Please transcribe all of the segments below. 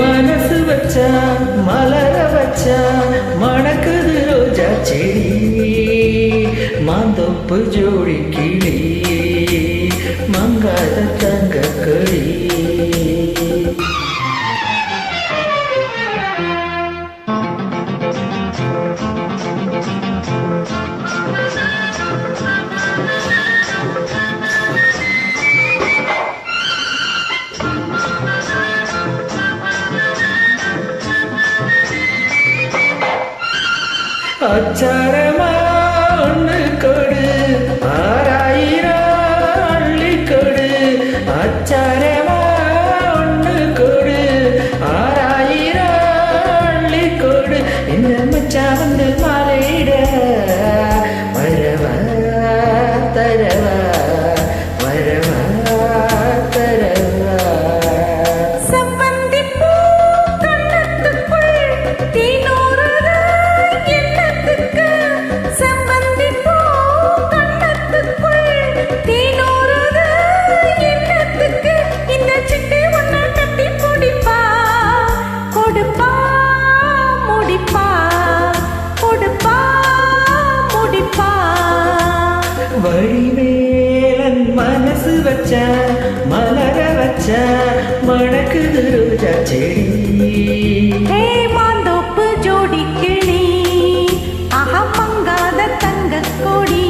மனசு வச்சா மலர வச்சா மணக்குது ரோஜா செடி மாந்தோப்பு ஜோடி கிளி மங்காத தங்க கடி அச்சாரமா ஒன்று கொடு ஆறாயிரம் அள்ளி கொடு அச்சாரமா ஒன்று கொடு ஆறாயிரம் அள்ளி கொடு இந்த மச்சா வந்து மாலையிட வரவா தரவா வரவா தரவா வடிவேலன் மனசு வச்ச மலர வச்ச மணக்குது ரோஜா செடி மாந்தோப்பு ஜோடி கிளி அகமங்காத தங்க கொடி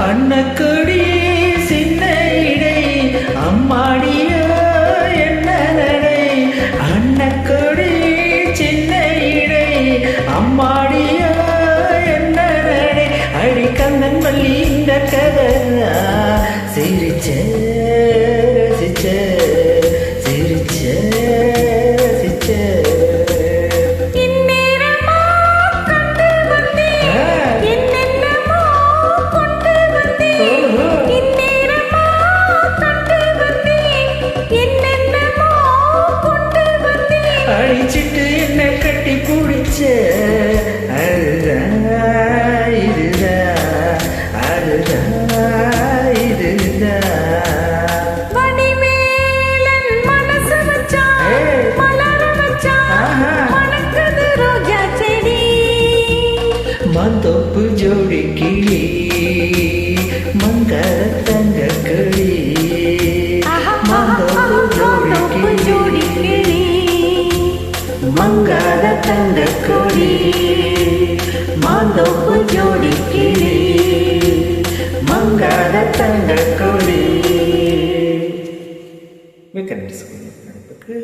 அன்னக்கொடி சின்ன இடை அம்மாடிய என்ன நடை அன்னக்கொடி சின்ன இடை அம்மாடிய என்ன நடை அடி கண்ணன் மல்லி இந்த கதை சிரிச்ச ரசிச்ச சிரிச்ச ரசிச்ச அடிச்சிட்டு என்ன கட்டி பிடிச்ச அதுதான் இதுதான் அதுதான் இதுதான் வடிவேலன் மனசு வச்சா மலர வச்சா மணக்குது ரோஜா செடி மாந்தோப்பு ஜோடி கிளி மங்காத தங்க கடி மாந்தோப்பு ஜோடி கிளி மங்காத தங்க கொடி மாந்தோப்பு ஜோடி கிளி மங்காத தங்க கொடி மிக்க நன்றி.